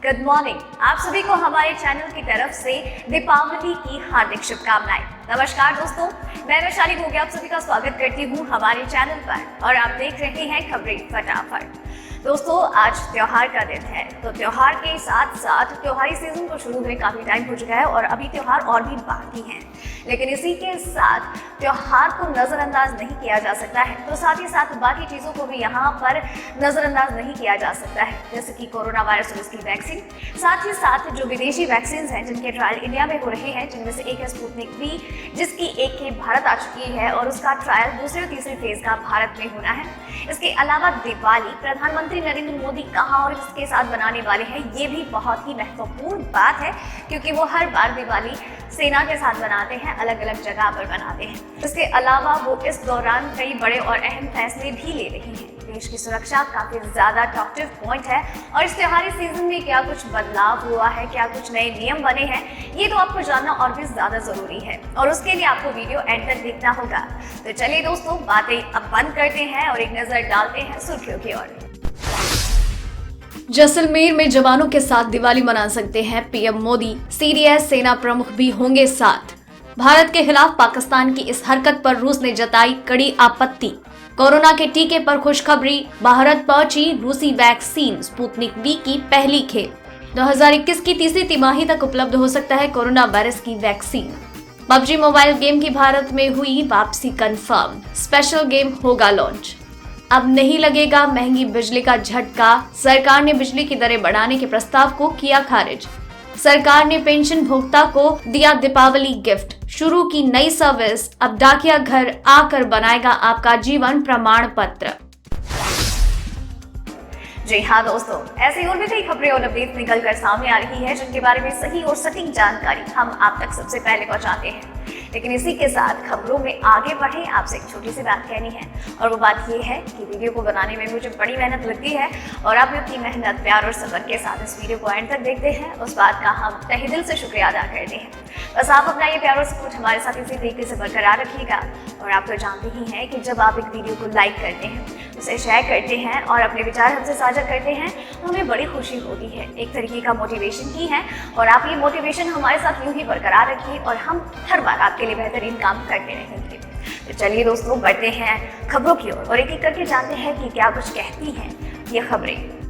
Good morning. आप सभी को हमारे चैनल की तरफ से दीपावली की हार्दिक शुभकामनाएं। नमस्कार दोस्तों, मैं वैशाली गोगे आप सभी का स्वागत करती हूं हमारे चैनल पर और आप देख रहे हैं खबरें फटाफट। दोस्तों, आज त्योहार का दिन है, तो त्योहार के साथ साथ त्योहारी सीजन को शुरू हुए काफी टाइम हो चुका है और अभी त्योहार और भी बाकी हैं। लेकिन इसी के साथ त्योहार को नजरअंदाज नहीं किया जा सकता है, तो साथ ही साथ बाकी चीजों को भी यहाँ पर नजरअंदाज नहीं किया जा सकता है, जैसे कि कोरोना वायरस और इसकी वैक्सीन। साथ ही साथ जो विदेशी वैक्सीन हैं जिनके ट्रायल इंडिया में हो रहे हैं, जिनमें से एक है स्पुतनिक V, जिसकी एक की भारत आ चुकी है और उसका ट्रायल दूसरे और तीसरे फेज का भारत में होना है। इसके अलावा दिवाली प्रधानमंत्री नरेंद्र मोदी कहाँ और किसके साथ बनाने वाले हैं, ये भी बहुत ही महत्वपूर्ण बात है, क्योंकि वो हर बार दिवाली सेना के साथ बनाते हैं, अलग अलग जगह पर बनाते हैं। इसके अलावा वो इस दौरान कई बड़े और अहम फैसले भी ले रही हैं। देश की सुरक्षा काफी ज्यादा टॉप पॉइंट है और इस त्योहारी सीजन में क्या कुछ बदलाव हुआ है, क्या कुछ नए नियम बने हैं, ये तो आपको जानना और भी ज्यादा जरूरी है और उसके लिए आपको वीडियो एंड तक देखना होगा। तो चलिए दोस्तों, बातें अब बंद करते हैं और एक नजर डालते हैं सुर्खियों की ओर। जैसलमेर में जवानों के साथ दिवाली मना सकते हैं पीएम मोदी, सीडीएस सेना प्रमुख भी होंगे साथ। भारत के खिलाफ पाकिस्तान की इस हरकत पर रूस ने जताई कड़ी आपत्ति। कोरोना के टीके पर खुशखबरी, भारत पहुंची रूसी वैक्सीन स्पुतनिक V की पहली खेप। 2021 की तीसरी तिमाही तक उपलब्ध हो सकता है कोरोना वायरस की वैक्सीन। पबजी मोबाइल गेम की भारत में हुई वापसी कंफर्म, स्पेशल गेम होगा लॉन्च। अब नहीं लगेगा महंगी बिजली का झटका, सरकार ने बिजली की दरें बढ़ाने के प्रस्ताव को किया खारिज। सरकार ने पेंशन भोक्ता को दिया दीपावली गिफ्ट, शुरू की नई सर्विस, अब डाकिया घर आकर बनाएगा आपका जीवन प्रमाण पत्र। जी हाँ दोस्तों, ऐसी और भी कई खबरें और अपडेट निकल कर सामने आ रही है, जिनके बारे में सही और सटीक जानकारी हम आप तक सबसे पहले पहुंचाते हैं। लेकिन इसी के साथ खबरों में आगे बढ़े, आपसे एक छोटी सी बात कहनी है और वो बात ये है कि वीडियो को बनाने में मुझे बड़ी मेहनत लगती है और आप अपनी मेहनत, प्यार और सब्र के साथ इस वीडियो को एंड तक देखते हैं, उस बात का हम तहे दिल से शुक्रिया अदा करते हैं। बस आप अपना ये प्यार और सपोर्ट हमारे साथ इसी तरीके से बरकरार रखिएगा। और आप तो जानते ही हैं कि जब आप एक वीडियो को लाइक करते हैं, उसे शेयर करते हैं और अपने विचार हमसे साझा करते हैं, तो हमें बड़ी खुशी होती है। एक तरीके का मोटिवेशन ही है और आप ये मोटिवेशन हमारे साथ यूं ही बरकरार रखिए और हम हर बार आपके लिए बेहतरीन काम करते रहेंगे। तो चलिए दोस्तों, बढ़ते हैं खबरों की ओर और एक एक करके जानते हैं कि क्या कुछ कहती हैं ये खबरें।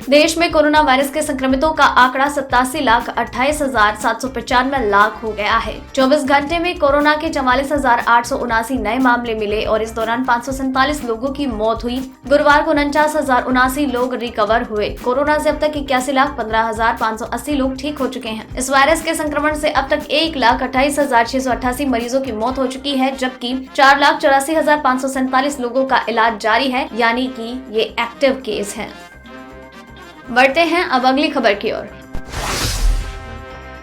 देश में कोरोना वायरस के संक्रमितों का आंकड़ा 87,28,795 हो गया है। 24 घंटे में कोरोना के 44,879 नए मामले मिले और इस दौरान 547 लोगों की मौत हुई। गुरुवार को 49,079 लोग रिकवर हुए। कोरोना से अब तक 81,15,580 लोग ठीक हो चुके हैं। इस वायरस के संक्रमण से अब तक 1,28,688 मरीजों की मौत हो चुकी है, जबकि 4,84,547 लोगों का इलाज जारी है, यानी कि ये एक्टिव केस हैं। बढ़ते हैं अब अगली खबर की ओर।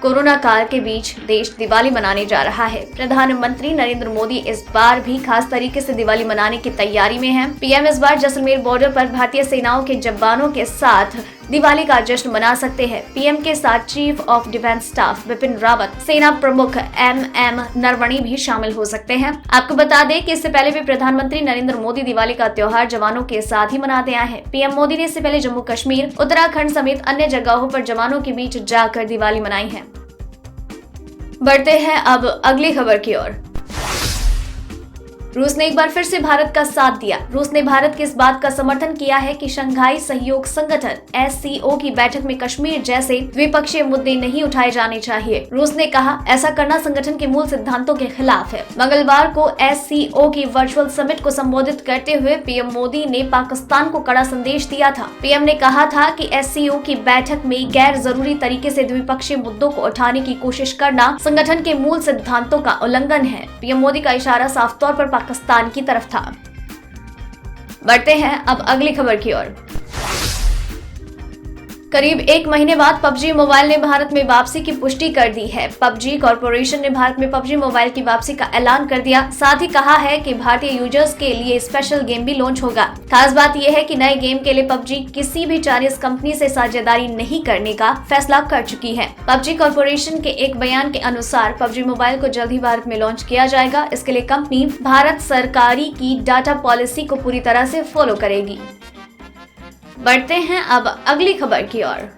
कोरोना काल के बीच देश दिवाली मनाने जा रहा है। प्रधानमंत्री नरेंद्र मोदी इस बार भी खास तरीके से दिवाली मनाने की तैयारी में हैं। पीएम इस बार जैसलमेर बॉर्डर पर भारतीय सेनाओं के जवानों के साथ दिवाली का जश्न मना सकते हैं। पीएम के साथ chief of defence staff Bipin Rawat, सेना प्रमुख MM नरवणे भी शामिल हो सकते हैं। आपको बता दें कि इससे पहले भी प्रधानमंत्री नरेंद्र मोदी दिवाली का त्योहार जवानों के साथ ही मनाते आए हैं। पीएम मोदी ने इससे पहले जम्मू कश्मीर, उत्तराखंड समेत अन्य जगहों पर जवानों के बीच जाकर दिवाली मनाई है। बढ़ते हैं अब अगली खबर की ओर। रूस ने एक बार फिर से भारत का साथ दिया। रूस ने भारत की इस बात का समर्थन किया है कि शंघाई सहयोग संगठन SCO की बैठक में कश्मीर जैसे द्विपक्षीय मुद्दे नहीं उठाए जाने चाहिए। रूस ने कहा, ऐसा करना संगठन के मूल सिद्धांतों के खिलाफ है। मंगलवार को SCO की वर्चुअल समिट को संबोधित करते हुए पीएम मोदी ने पाकिस्तान को कड़ा संदेश दिया था। पीएम ने कहा था कि SCO की बैठक में गैर जरूरी तरीके से द्विपक्षीय मुद्दों को उठाने की कोशिश करना संगठन के मूल सिद्धांतों का उल्लंघन है। पीएम मोदी का इशारा साफ तौर पर पाकिस्तान की तरफ था। बढ़ते हैं अब अगली खबर की ओर। करीब एक महीने बाद पबजी मोबाइल ने भारत में वापसी की पुष्टि कर दी है। पबजी कॉर्पोरेशन ने भारत में पबजी मोबाइल की वापसी का ऐलान कर दिया। साथ ही कहा है कि भारतीय यूजर्स के लिए स्पेशल गेम भी लॉन्च होगा। खास बात यह है कि नए गेम के लिए पबजी किसी भी चाइनीज कंपनी से साझेदारी नहीं करने का फैसला कर चुकी है। पबजी कॉर्पोरेशन के एक बयान के अनुसार पबजी मोबाइल को जल्द ही भारत में लॉन्च किया जाएगा। इसके लिए कंपनी भारत सरकारी की डाटा पॉलिसी को पूरी तरह से फॉलो करेगी। बढ़ते हैं अब अगली खबर की ओर।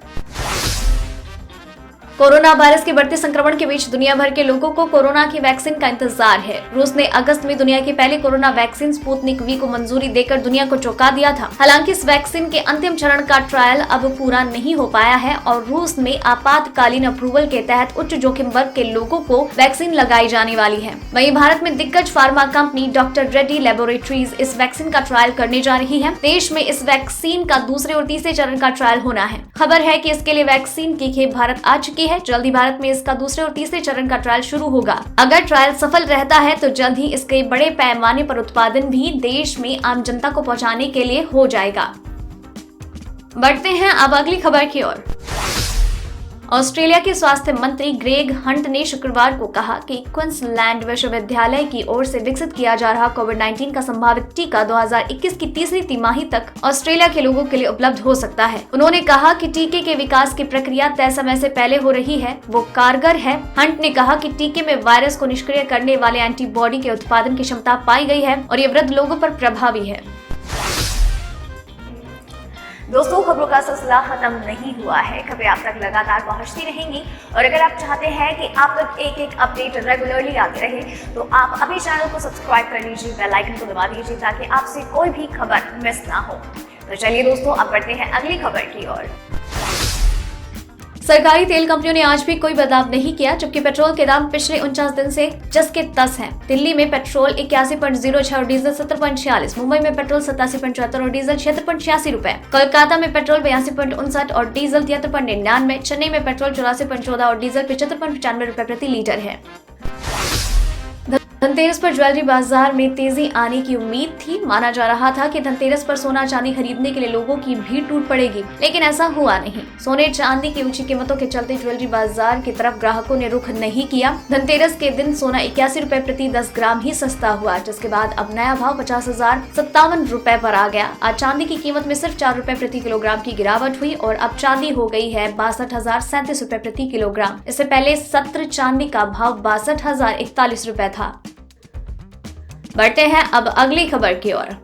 कोरोना वायरस के बढ़ते संक्रमण के बीच दुनिया भर के लोगों को कोरोना की वैक्सीन का इंतजार है। रूस ने अगस्त में दुनिया की पहली कोरोना वैक्सीन स्पुतनिक वी को मंजूरी देकर दुनिया को चौंका दिया था। हालांकि इस वैक्सीन के अंतिम चरण का ट्रायल अब पूरा नहीं हो पाया है और रूस में आपातकालीन अप्रूवल के तहत उच्च जोखिम वर्ग के लोगों को वैक्सीन लगाई जाने वाली है। वहीं भारत में दिग्गज pharma company doctor Reddy laboratories इस वैक्सीन का ट्रायल करने जा रही है। देश में इस वैक्सीन का दूसरे और तीसरे चरण का ट्रायल होना है। खबर है कि इसके लिए वैक्सीन की खेप भारत आ चुकी है। जल्द ही भारत में इसका दूसरे और तीसरे चरण का ट्रायल शुरू होगा। अगर ट्रायल सफल रहता है तो जल्द ही इसके बड़े पैमाने पर उत्पादन भी देश में आम जनता को पहुंचाने के लिए हो जाएगा। बढ़ते हैं अब अगली खबर की ओर। ऑस्ट्रेलिया के स्वास्थ्य मंत्री ग्रेग हंट ने शुक्रवार को कहा कि क्वींसलैंड विश्वविद्यालय की ओर से विकसित किया जा रहा कोविड-19 का संभावित टीका 2021 की तीसरी तिमाही तक ऑस्ट्रेलिया के लोगों के लिए उपलब्ध हो सकता है। उन्होंने कहा कि टीके के विकास की प्रक्रिया तय समय से पहले हो रही है, वो कारगर है। हंट ने कहा कि टीके में वायरस को निष्क्रिय करने वाले एंटीबॉडी के उत्पादन की क्षमता पाई गई है और ये वृद्ध लोगों पर प्रभावी है। दोस्तों, खबरों का सिलसिला खत्म नहीं हुआ है। खबरें आप तक लगातार पहुंचती रहेंगी और अगर आप चाहते हैं कि आप तक एक एक अपडेट रेगुलरली आते रहे तो आप अभी चैनल को सब्सक्राइब कर लीजिए, बेल आइकन को दबा दीजिए ताकि आपसे कोई भी खबर मिस ना हो। तो चलिए दोस्तों, अब बढ़ते हैं अगली खबर की ओर। सरकारी तेल कंपनियों ने आज भी कोई बदलाव नहीं किया, जबकि पेट्रोल के दाम पिछले 49 दिन से जस के तस हैं। दिल्ली में पेट्रोल 81.06 और डीजल 70.46, मुंबई में पेट्रोल 87.74 और डीजल 76.86 रुपए, कोलकाता में पेट्रोल 82.59 और डीजल 73.99, चेन्नई में पेट्रोल 84.14 और डीजल 75.95 रुपए प्रति लीटर है। धनतेरस पर ज्वेलरी बाजार में तेजी आने की उम्मीद थी। माना जा रहा था कि धनतेरस पर सोना चांदी खरीदने के लिए लोगों की भीड़ टूट पड़ेगी, लेकिन ऐसा हुआ नहीं। सोने चांदी की ऊंची कीमतों के चलते ज्वेलरी बाजार की तरफ ग्राहकों ने रुख नहीं किया। धनतेरस के दिन सोना 81 रुपए प्रति 10 ग्राम ही सस्ता हुआ, जिसके बाद अब नया भाव 50,057 रुपए पर आ गया। आज चांदी की कीमत में सिर्फ 4 रुपए प्रति किलोग्राम की गिरावट हुई और अब चांदी हो गई है 62,037 रुपए प्रति किलोग्राम। इससे पहले सत्र चांदी का भाव 62,041 रुपए था। बढ़ते हैं अब अगली खबर की ओर।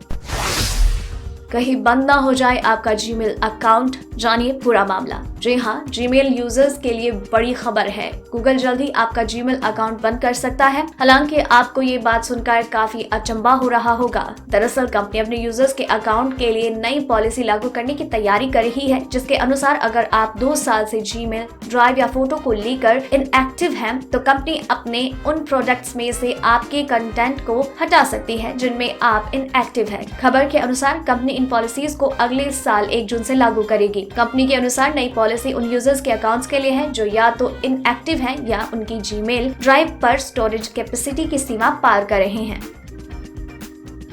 कहीं बंद ना हो जाए आपका जीमेल अकाउंट, जानिए पूरा मामला। जी हाँ, जीमेल यूजर्स के लिए बड़ी खबर है। गूगल जल्द ही आपका जीमेल अकाउंट बंद कर सकता है। हालांकि आपको ये बात सुनकर काफी अचंभा हो रहा होगा। दरअसल कंपनी अपने यूजर्स के अकाउंट के लिए नई पॉलिसी लागू करने की तैयारी कर रही है, जिसके अनुसार अगर आप 2 साल से जीमेल, ड्राइव या फोटो को लेकर इनएक्टिव हैं, तो कंपनी अपने उन प्रोडक्ट्स में से आपके कंटेंट को हटा सकती है जिनमें आप इनएक्टिव हैं। खबर के अनुसार कंपनी इन पॉलिसीज को अगले साल 1 जून से लागू करेगी। कंपनी के अनुसार नई पॉलिसी उन यूजर्स के अकाउंट्स के लिए है जो या तो इनएक्टिव हैं या उनकी जीमेल ड्राइव पर स्टोरेज कैपेसिटी की सीमा पार कर रहे हैं।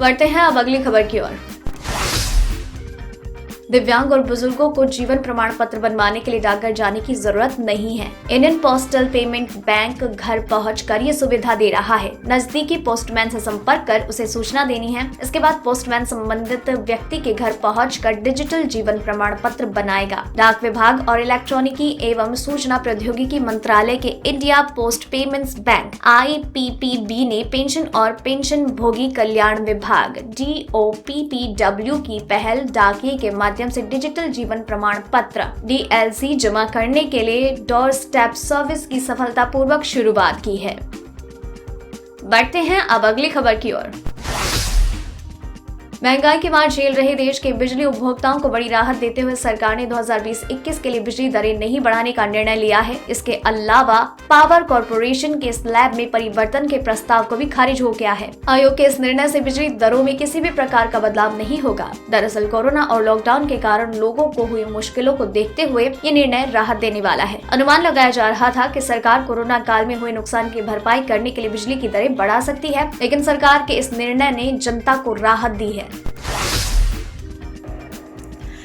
बढ़ते हैं अब अगली खबर की ओर। दिव्यांग और बुजुर्गों को जीवन प्रमाण पत्र बनवाने के लिए डाकघर जाने की जरूरत नहीं है। इंडियन पोस्टल पेमेंट बैंक घर पहुँच कर ये सुविधा दे रहा है। नजदीकी पोस्टमैन से संपर्क कर उसे सूचना देनी है। इसके बाद पोस्टमैन संबंधित व्यक्ति के घर पहुंचकर डिजिटल जीवन प्रमाण पत्र बनाएगा। डाक विभाग और इलेक्ट्रॉनिकी एवं सूचना प्रौद्योगिकी मंत्रालय के India post payments bank IPPB ने पेंशन और पेंशन भोगी कल्याण विभाग DOPPW की पहल डाकिये के माध्यम से डिजिटल जीवन प्रमाण पत्र DLC जमा करने के लिए डोर स्टेप सर्विस की सफलतापूर्वक शुरुआत की है। बढ़ते हैं अब अगली खबर की ओर। महंगाई की मार झेल रहे देश के बिजली उपभोक्ताओं को बड़ी राहत देते हुए सरकार ने 2020-21 के लिए बिजली दरें नहीं बढ़ाने का निर्णय लिया है। इसके अलावा पावर कॉर्पोरेशन के स्लैब में परिवर्तन के प्रस्ताव को भी खारिज हो गया है। आयोग के इस निर्णय से बिजली दरों में किसी भी प्रकार का बदलाव नहीं होगा। दरअसल कोरोना और लॉकडाउन के कारण लोगों को हुई मुश्किलों को देखते हुए ये निर्णय राहत देने वाला है। अनुमान लगाया जा रहा था कि सरकार कोरोना काल में हुए नुकसान की भरपाई करने के लिए बिजली की दरें बढ़ा सकती है, लेकिन सरकार के इस निर्णय ने जनता को राहत दी है।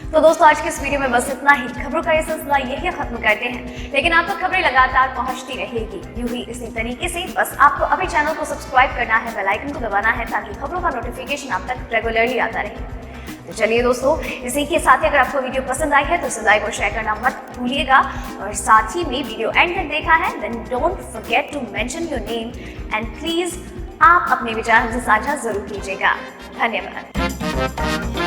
तो दोस्तों, आज के इस वीडियो में बस इतना ही। खबरों का ये सिलसिला यही खत्म करते हैं, लेकिन आप तक खबरें लगातार पहुंचती रहेगी यूं ही इसी तरीके से। बस आपको अभी चैनल को सब्सक्राइब करना है, बेल आइकन को दबाना है ताकि खबरों का नोटिफिकेशन आप तक रेगुलरली आता रहे। तो चलिए दोस्तों, इसी के साथ ही अगर आपको वीडियो पसंद आई है तो इसे लाइक और शेयर करना मत भूलिएगा, और साथ ही में वीडियो एंड तक देखा है then don't forget to mention your name and please आप अपने विचार हमसे साझा जरूर कीजिएगा। धन्यवाद।